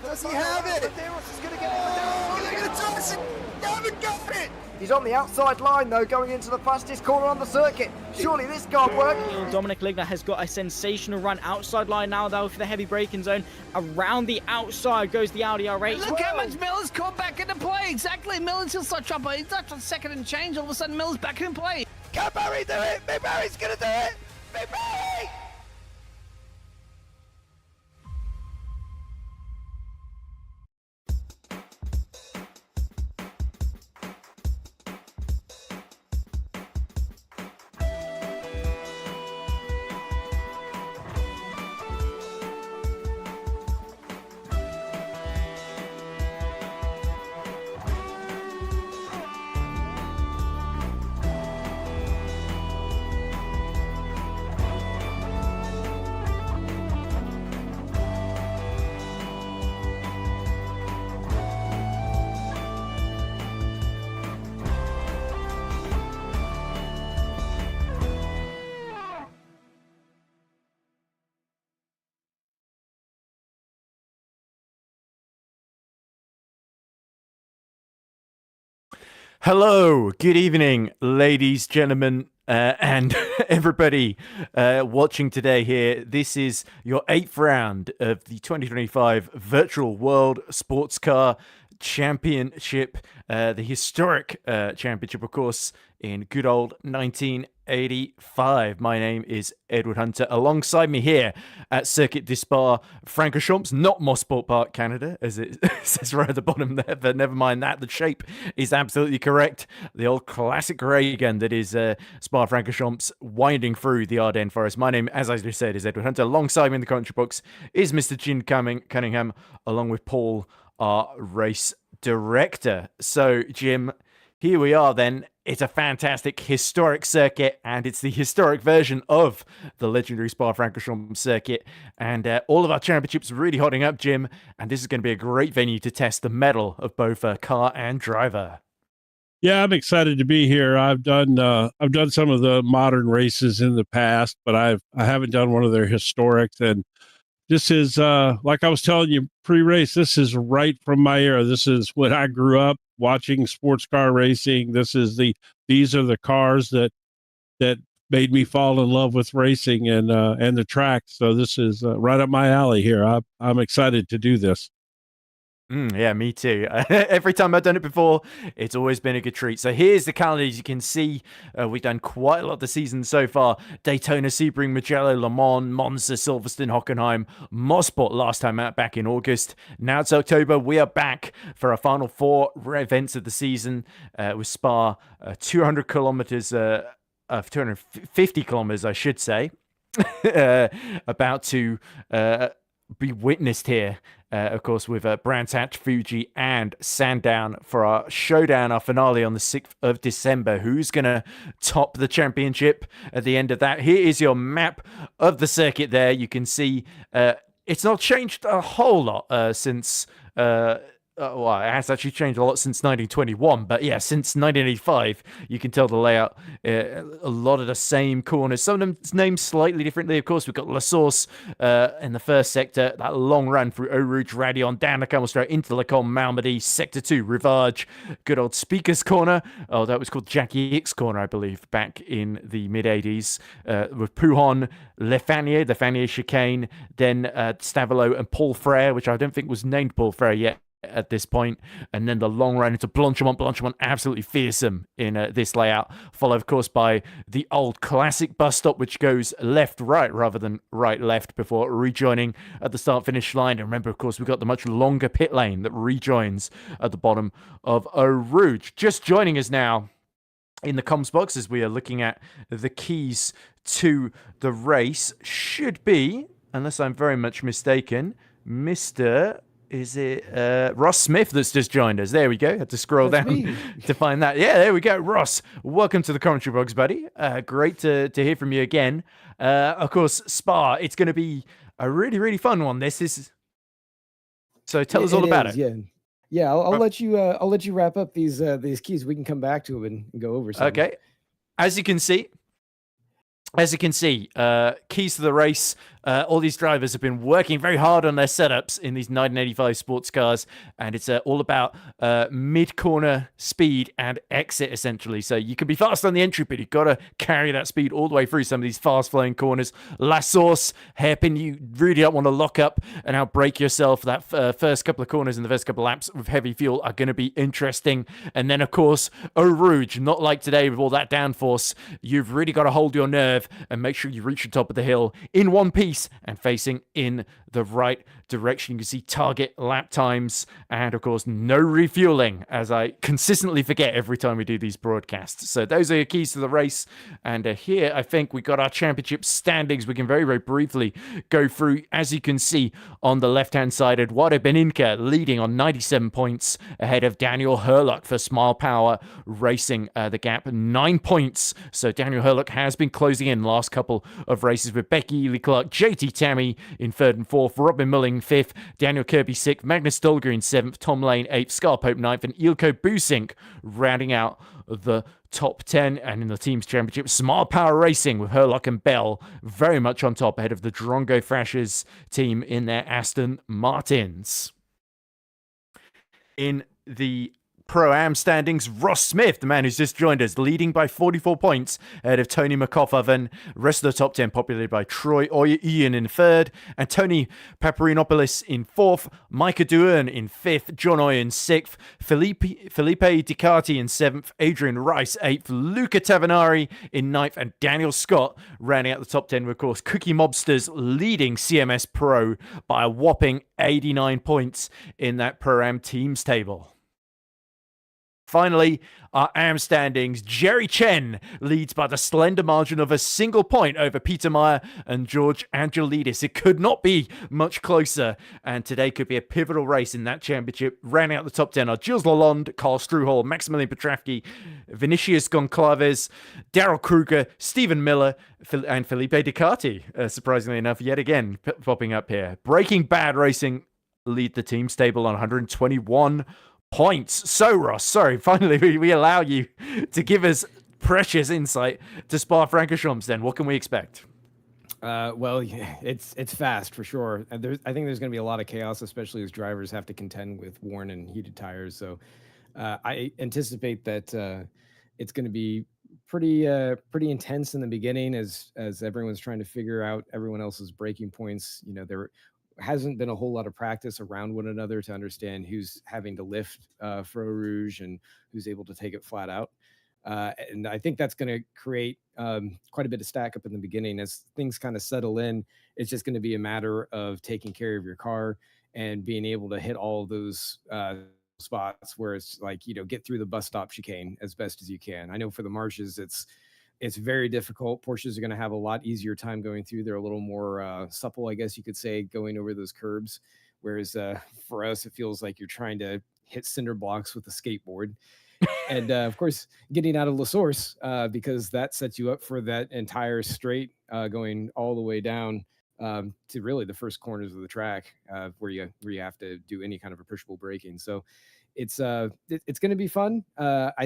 Does he have it? He's on the outside line, though, going into the fastest corner on the circuit. Surely this can't work. Dominic Ligner has got a sensational run outside line now, though, for the heavy braking zone. Around the outside goes the Audi R8. Look how much Miller's caught back into play. Exactly. Miller's still such up. He's such a second and change. All of a sudden, Miller's back in play. Can Barry do it? Big Barry's going to do it. Big Barry! Hello, good evening, ladies, gentlemen, and everybody watching today here. This is your 8th round of the 2025 Virtual World Sportscar Championship, the historic championship, of course, in good old 1985. My name is Edward Hunter. Alongside me here at Circuit du Spa Francorchamps, not Mosport Park, Canada, as it says right at the bottom there, but never mind that. The shape is absolutely correct. The old classic Reagan that is Spa Francorchamps winding through the Ardennes Forest. My name, as I just said, is Edward Hunter. Alongside me in the commentary box is Mr. Jim Cunningham, along with Paul, our race director. So, Jim, here we are then. It's a fantastic historic circuit, and it's the historic version of the legendary Spa-Francorchamps circuit. And all of our championships are really hotting up, Jim. And this is going to be a great venue to test the mettle of both car and driver. Yeah, I'm excited to be here. I've done some of the modern races in the past, but I haven't done one of their historics. And this is like I was telling you pre-race. This is right from my era. This is when I grew up watching sports car racing. These are the cars that made me fall in love with racing and the track. So this is right up my alley here. I'm excited to do this. Yeah, me too. Every time I've done it before, it's always been a good treat. So here's the calendar. As you can see, we've done quite a lot of the season so far. Daytona, Sebring, Mugello, Le Mans, Monza, Silverstone, Hockenheim, Mosport last time out back in August. Now it's October. We are back for our final 4 events of the season with Spa, 200 kilometers, 250 kilometers, I should say, about to be witnessed here. Of course, with Brands Hatch, Fuji, and Sandown for our showdown, our finale on the 6th of December. Who's going to top the championship at the end of that? Here is your map of the circuit there. You can see it's not changed a whole lot since... well, it has actually changed a lot since 1921, but yeah, since 1985, you can tell the layout, a lot of the same corners, some of them named slightly differently. Of course, we've got La Source in the first sector, that long run through Eau Rouge, Radion, down the Camel Straight into Lacombe, Malmedy, Sector 2, Rivage, good old Speaker's Corner. Oh, that was called Jackie Ick's Corner, I believe, back in the mid-80s, with Pouhon, Le Fanier, the Fanier Chicane, then Stavelot and Paul Frere, which I don't think was named Paul Frere yet at this point, and then the long run into Blanchimont, absolutely fearsome in this layout, followed of course by the old classic bus stop, which goes left-right rather than right-left before rejoining at the start-finish line. And remember, of course, we've got the much longer pit lane that rejoins at the bottom of Eau Rouge. Just joining us now in the comms box as we are looking at the keys to the race should be, unless I'm very much mistaken, Mr. Is it Ross Smith that's just joined us? There we go. Had to scroll down to find that. Yeah, there we go. Ross, welcome to the commentary box, buddy. Great to hear from you again. Of course, Spa. It's going to be a really, really fun one. This is. So tell us all about it. Yeah. I'll let you wrap up these keys. We can come back to them and go over some. Okay. As you can see, keys to the race, All these drivers have been working very hard on their setups in these 1985 sports cars, and it's all about mid-corner speed and exit, essentially. So you can be fast on the entry, but you've got to carry that speed all the way through some of these fast-flowing corners. La Source, hairpin, you really don't want to lock up and outbrake yourself. That first couple of corners and the first couple of laps with heavy fuel are going to be interesting. And then, of course, Eau Rouge, not like today with all that downforce. You've really got to hold your nerve and make sure you reach the top of the hill in one piece and facing in the right direction. You can see target lap times and, of course, no refueling, as I consistently forget every time we do these broadcasts. So those are your keys to the race. And here, I think we got our championship standings. We can very, very briefly go through. As you can see on the left-hand side, Eduardo Beninca leading on 97 points ahead of Daniel Hurlock for Smile Power Racing. The gap 9 points. So Daniel Hurlock has been closing in last couple of races with Becky Ely Clark, JT Tammy in 3rd and 4th, Robin Mulling 5th, Daniel Kirby 6th, Magnus Dolger in 7th, Tom Lane 8th, Scar Pope 9th, and Ilko Busink rounding out the top 10. And in the team's championship, Smile Power Racing with Hurlock and Bell very much on top ahead of the Drongo Thrashers team in their Aston Martins. In the Pro-Am standings, Ross Smith, the man who's just joined us, leading by 44 points ahead of Tony McCoffervan. Rest of the top 10 populated by Troy Ewan in 3rd, and Tony Paparinopoulos in 4th, Micah Duern in 5th, John Oy in 6th, Felipe Ducati in 7th, Adrian Rice 8th, Luca Tavanari in 9th, and Daniel Scott rounding out the top 10 with, of course, Cookie Mobsters leading CMS Pro by a whopping 89 points in that Pro-Am teams table. Finally, our AM standings. Jerry Chen leads by the slender margin of a single point over Peter Meyer and George Angelidis. It could not be much closer, and today could be a pivotal race in that championship. Rounding out the top 10 are Gilles Lalonde, Carl Struhol, Maximilian Petravki, Vinicius Goncalves, Daryl Kruger, Stephen Miller, and Felipe Ducati, surprisingly enough, yet again popping up here. Breaking Bad Racing lead the team stable on 121 points. So, Ross, sorry, finally we allow you to give us precious insight to Spa-Francorchamps. Then what can we expect? Well, it's fast for sure. I think there's going to be a lot of chaos, especially as drivers have to contend with worn and heated tires. So I anticipate that it's going to be pretty intense in the beginning as everyone's trying to figure out everyone else's braking points. You know, there hasn't been a whole lot of practice around one another to understand who's having to lift for Eau Rouge and who's able to take it flat out. And I think that's going to create quite a bit of stack up in the beginning. As things kind of settle in, it's just going to be a matter of taking care of your car and being able to hit all of those spots where it's like, you know, get through the bus stop chicane as best as you can. I know for the marshes, it's very difficult. Porsches are going to have a lot easier time going through. They're a little more supple, I guess you could say, going over those curbs. Whereas for us, it feels like you're trying to hit cinder blocks with a skateboard. And of course, getting out of La Source, because that sets you up for that entire straight going all the way down to really the first corners of the track where you have to do any kind of appreciable braking. So it's going to be fun. I